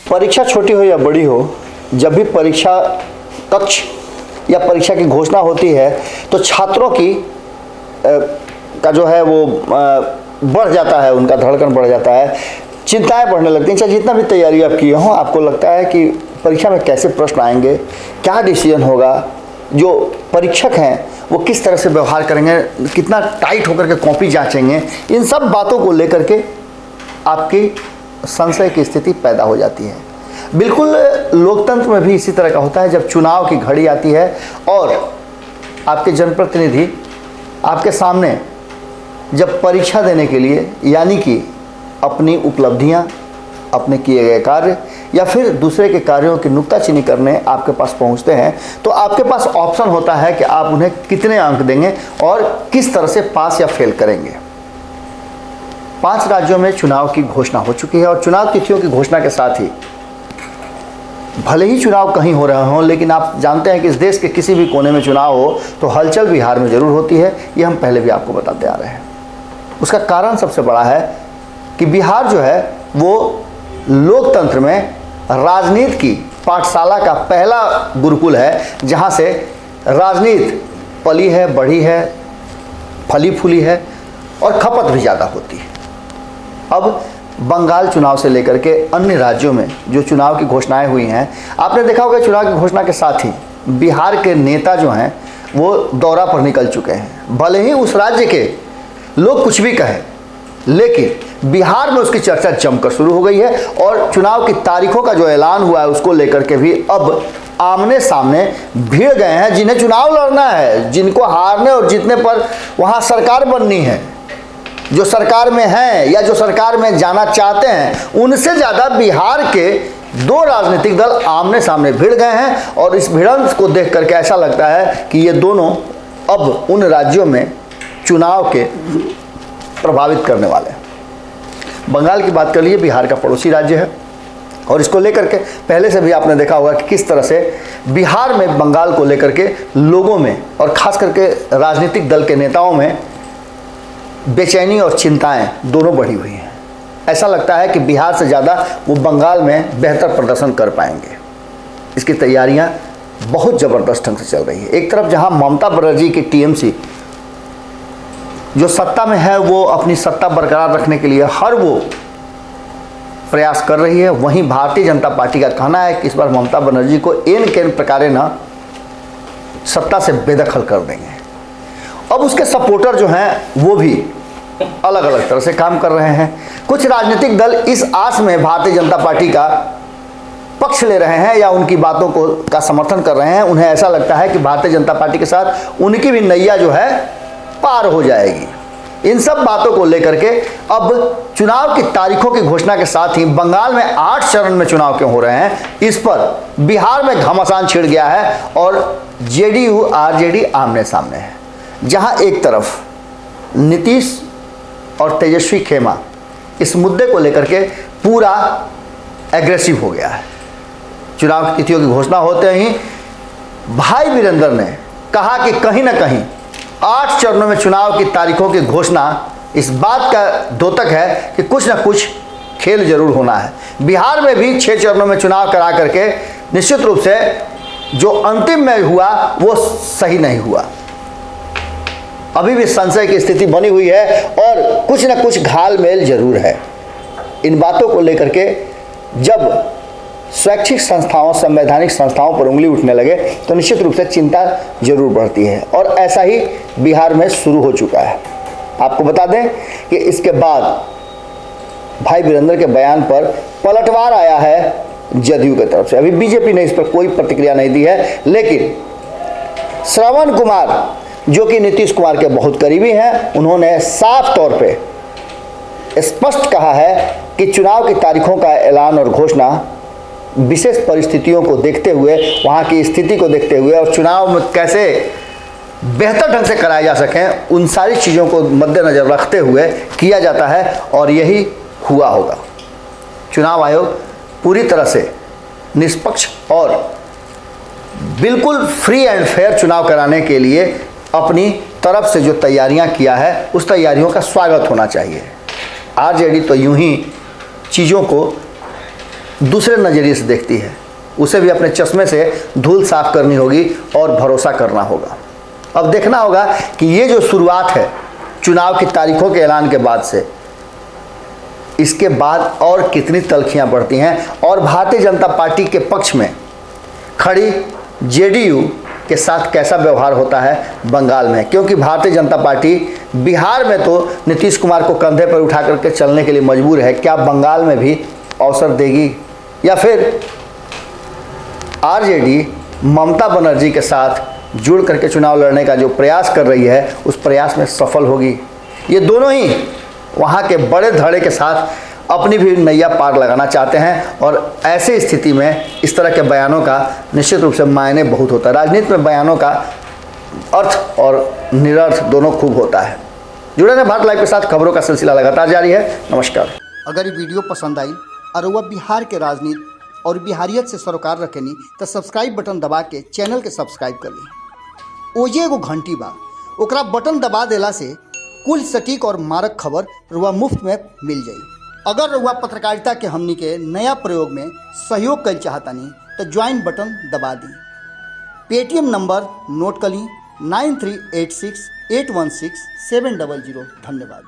परीक्षा छोटी हो या बड़ी हो, जब भी परीक्षा कक्ष या परीक्षा की घोषणा होती है तो छात्रों की का जो है वो बढ़ जाता है, उनका धड़कन बढ़ जाता है, चिंताएं बढ़ने लगती हैं। चाहे जितना भी तैयारी आप किए हों, आपको लगता है कि परीक्षा में कैसे प्रश्न आएंगे, क्या डिसीजन होगा, जो परीक्षक हैं वो किस तरह से व्यवहार करेंगे, कितना टाइट होकर के कॉपी जांचेंगे, इन सब बातों को लेकर के आपकी संशय की स्थिति पैदा हो जाती है। बिल्कुल लोकतंत्र में भी इसी तरह का होता है। जब चुनाव की घड़ी आती है और आपके जनप्रतिनिधि आपके सामने जब परीक्षा देने के लिए, यानी कि अपनी उपलब्धियां, अपने किए गए कार्य या फिर दूसरे के कार्यों की नुक्ताचीनी करने आपके पास पहुंचते हैं, तो आपके पास ऑप्शन होता है कि आप उन्हें कितने अंक देंगे और किस तरह से पास या फेल करेंगे। 5 राज्यों में चुनाव की घोषणा हो चुकी है और चुनाव तिथियों की घोषणा के साथ ही भले ही चुनाव कहीं हो रहे हों, लेकिन आप जानते हैं कि इस देश के किसी भी कोने में चुनाव हो तो हलचल बिहार में ज़रूर होती है। ये हम पहले भी आपको बताते आ रहे हैं। उसका कारण सबसे बड़ा है कि बिहार जो है वो लोकतंत्र में राजनीति की पाठशाला का पहला गुरुकुल है, जहाँ से राजनीति पली है, बढ़ी है, फली फूली है और खपत भी ज़्यादा होती है। अब बंगाल चुनाव से लेकर के अन्य राज्यों में जो चुनाव की घोषणाएं हुई हैं, आपने देखा होगा चुनाव की घोषणा के साथ ही बिहार के नेता जो हैं वो दौरा पर निकल चुके हैं। भले ही उस राज्य के लोग कुछ भी कहें, लेकिन बिहार में उसकी चर्चा जमकर शुरू हो गई है और चुनाव की तारीखों का जो ऐलान हुआ है उसको लेकर के भी अब आमने सामने भिड़ गए हैं। जिन्हें चुनाव लड़ना है, जिनको हारने और जीतने पर वहाँ सरकार बननी है, जो सरकार में हैं या जो सरकार में जाना चाहते हैं, उनसे ज़्यादा बिहार के 2 राजनीतिक दल आमने सामने भिड़ गए हैं और इस भिड़ंत को देख करके ऐसा लगता है कि ये दोनों अब उन राज्यों में चुनाव के प्रभावित करने वाले हैं। बंगाल की बात कर लीजिए, बिहार का पड़ोसी राज्य है और इसको लेकर के पहले से भी आपने देखा होगा कि किस तरह से बिहार में बंगाल को लेकर के लोगों में और ख़ास करके राजनीतिक दल के नेताओं में बेचैनी और चिंताएं दोनों बढ़ी हुई हैं। ऐसा लगता है कि बिहार से ज़्यादा वो बंगाल में बेहतर प्रदर्शन कर पाएंगे। इसकी तैयारियां बहुत ज़बरदस्त ढंग से चल रही है। एक तरफ जहां ममता बनर्जी की टीएमसी जो सत्ता में है वो अपनी सत्ता बरकरार रखने के लिए हर वो प्रयास कर रही है, वहीं भारतीय जनता पार्टी का कहना है कि इस बार ममता बनर्जी को एन केन प्रकारे न सत्ता से बेदखल कर देंगे। अब उसके सपोर्टर जो हैं वो भी अलग अलग तरह से काम कर रहे हैं। कुछ राजनीतिक दल इस आस में भारतीय जनता पार्टी का पक्ष ले रहे हैं या उनकी बातों को का समर्थन कर रहे हैं। उन्हें ऐसा लगता है कि भारतीय जनता पार्टी के साथ उनकी भी नैया जो है पार हो जाएगी। इन सब बातों को लेकर के अब चुनाव की तारीखों की घोषणा के साथ ही बंगाल में 8 चरण में चुनाव क्यों हो रहे हैं, इस पर बिहार में घमासान छिड़ गया है और जेडीयू आरजेडी आमने सामने है। जहां एक तरफ नीतीश और तेजस्वी खेमा इस मुद्दे को लेकर के पूरा एग्रेसिव हो गया है। चुनाव की तिथियों की घोषणा होते ही भाई वीरेंद्र ने कहा कि कहीं ना कहीं 8 चरणों में चुनाव की तारीखों की घोषणा इस बात का द्योतक है कि कुछ ना कुछ खेल जरूर होना है। बिहार में भी 6 चरणों में चुनाव करा करके निश्चित रूप से जो अंतिम में हुआ वो सही नहीं हुआ। अभी भी संशय की स्थिति बनी हुई है और कुछ ना कुछ घालमेल जरूर है। इन बातों को लेकर के जब स्वैच्छिक संस्थाओं, संवैधानिक संस्थाओं पर उंगली उठने लगे तो निश्चित रूप से चिंता जरूर बढ़ती है और ऐसा ही बिहार में शुरू हो चुका है। आपको बता दें कि इसके बाद भाई वीरेंद्र के बयान पर पलटवार आया है जदयू की तरफ से। अभी बीजेपी ने इस पर कोई प्रतिक्रिया नहीं दी है, लेकिन श्रवण कुमार जो कि नीतीश कुमार के बहुत करीबी हैं, उन्होंने साफ तौर पे स्पष्ट कहा है कि चुनाव की तारीखों का ऐलान और घोषणा विशेष परिस्थितियों को देखते हुए, वहाँ की स्थिति को देखते हुए और चुनाव में कैसे बेहतर ढंग से कराए जा सकें, उन सारी चीज़ों को मद्देनज़र रखते हुए किया जाता है और यही हुआ होगा। चुनाव आयोग पूरी तरह से निष्पक्ष और बिल्कुल फ्री एंड फेयर चुनाव कराने के लिए अपनी तरफ से जो तैयारियां किया है उस तैयारियों का स्वागत होना चाहिए। आरजेडी तो यूं ही चीज़ों को दूसरे नज़रिए से देखती है, उसे भी अपने चश्मे से धूल साफ करनी होगी और भरोसा करना होगा। अब देखना होगा कि ये जो शुरुआत है चुनाव की तारीखों के ऐलान के बाद से, इसके बाद और कितनी तल्खियां बढ़ती हैं और भारतीय जनता पार्टी के पक्ष में खड़ी जेडीयू के साथ कैसा व्यवहार होता है बंगाल में। क्योंकि भारतीय जनता पार्टी बिहार में तो नीतीश कुमार को कंधे पर उठा करके चलने के लिए मजबूर है, क्या बंगाल में भी अवसर देगी या फिर आरजेडी ममता बनर्जी के साथ जुड़ करके चुनाव लड़ने का जो प्रयास कर रही है उस प्रयास में सफल होगी। ये दोनों ही वहाँ के बड़े धड़े के साथ अपनी भी नैया पार लगाना चाहते हैं और ऐसी स्थिति में इस तरह के बयानों का निश्चित रूप से मायने बहुत होता है। राजनीति में बयानों का अर्थ और निरर्थ दोनों खूब होता है। जुड़े रहें भारत लाइव के साथ, खबरों का सिलसिला लगातार जारी है। नमस्कार। अगर ये वीडियो पसंद आई और वह बिहार के राजनीति और बिहारियत से सरोकार रखेनी तो सब्सक्राइब बटन दबा के चैनल के सब्सक्राइब कर ली। ओजे एगो घंटी बा, ओकरा बटन दबा देला से कुल सटीक और मारक खबर रुआ मुफ्त में मिल जाई। अगर रुआ पत्रकारिता के हमनी के नया प्रयोग में सहयोग कर चाहतानी तो ज्वाइन बटन दबा दी। पेटीएम नंबर नोट कर ली 9386816700। धन्यवाद।